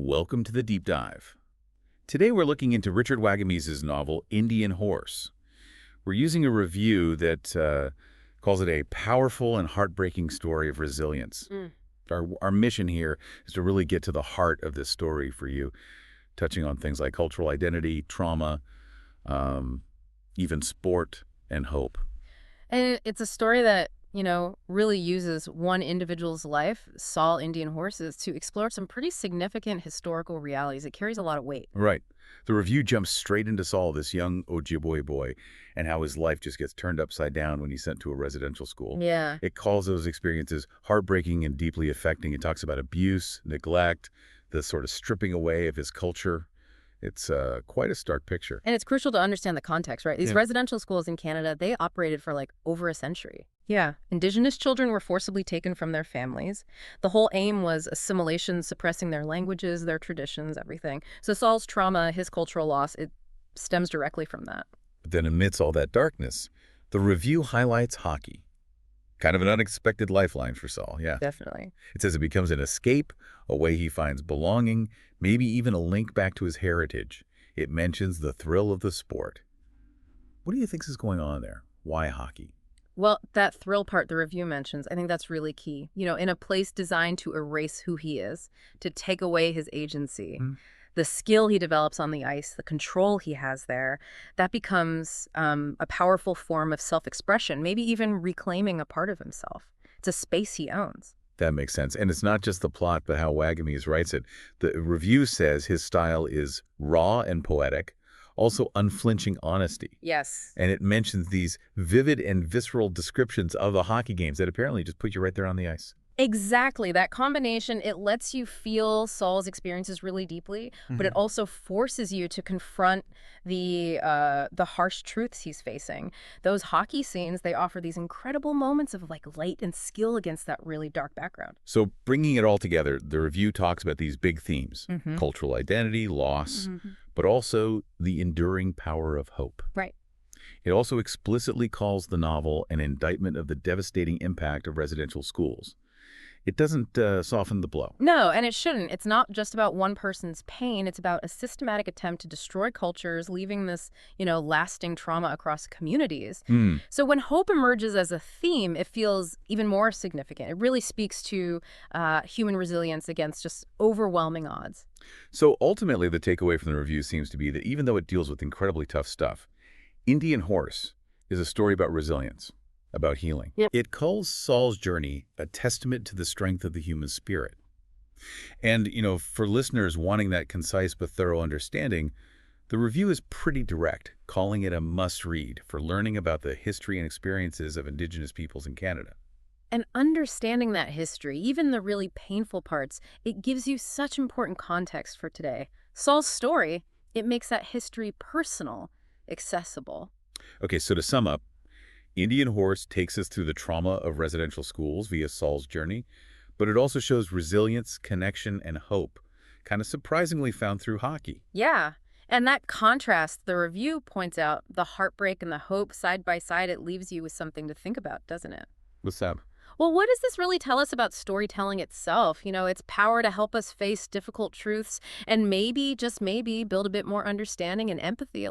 Welcome to the Deep Dive. Today we're looking into Richard Wagamese's novel, Indian Horse. We're using a review that calls it a powerful and heartbreaking story of resilience. Our mission here is to really get to the heart of this story for you, touching on things like cultural identity, trauma, even sport and hope. And it's a story that, really uses one individual's life, Saul Indian Horses, to explore some pretty significant historical realities. It carries a lot of weight. Right. The review jumps straight into Saul, this young Ojibwe boy, and how his life just gets turned upside down when he's sent to a residential school. Yeah. It calls those experiences heartbreaking and deeply affecting. It talks about abuse, neglect, the sort of stripping away of his culture. It's quite a stark picture. And it's crucial to understand the context, right? These Yeah. residential schools in Canada, they operated for over a century. Yeah. Indigenous children were forcibly taken from their families. The whole aim was assimilation, suppressing their languages, their traditions, everything. So Saul's trauma, his cultural loss, it stems directly from that. But then amidst all that darkness, the review highlights hockey. Kind of an unexpected lifeline for Saul, yeah. Definitely. It says it becomes an escape, a way he finds belonging, maybe even a link back to his heritage. It mentions the thrill of the sport. What do you think is going on there? Why hockey? Well, that thrill part the review mentions, I think that's really key. In a place designed to erase who he is, to take away his agency. The skill he develops on the ice, the control he has there, that becomes a powerful form of self-expression, maybe even reclaiming a part of himself. It's a space he owns. That makes sense. And it's not just the plot, but how Wagamese writes it. The review says his style is raw and poetic, also unflinching honesty. Yes. And it mentions these vivid and visceral descriptions of the hockey games that apparently just put you right there on the ice. Exactly. That combination, it lets you feel Saul's experiences really deeply, but it also forces you to confront the harsh truths he's facing. Those hockey scenes, they offer these incredible moments of light and skill against that really dark background. So bringing it all together, the review talks about these big themes, cultural identity, loss, but also the enduring power of hope. Right. It also explicitly calls the novel an indictment of the devastating impact of residential schools. It doesn't soften the blow. No, and it shouldn't. It's not just about one person's pain. It's about a systematic attempt to destroy cultures, leaving this, lasting trauma across communities. So when hope emerges as a theme, it feels even more significant. It really speaks to human resilience against just overwhelming odds. So ultimately, the takeaway from the review seems to be that even though it deals with incredibly tough stuff, Indian Horse is a story about resilience, about healing. Yep. It calls Saul's journey a testament to the strength of the human spirit. And, for listeners wanting that concise but thorough understanding, the review is pretty direct, calling it a must-read for learning about the history and experiences of Indigenous peoples in Canada. And understanding that history, even the really painful parts, it gives you such important context for today. Saul's story, it makes that history personal, accessible. Okay, so to sum up, Indian Horse takes us through the trauma of residential schools via Saul's journey, but it also shows resilience, connection, and hope, kind of surprisingly found through hockey. Yeah, and that contrast, the review points out the heartbreak and the hope side by side, it leaves you with something to think about, doesn't it? What's that? Well, what does this really tell us about storytelling itself? Its power to help us face difficult truths and maybe, just maybe, build a bit more understanding and empathy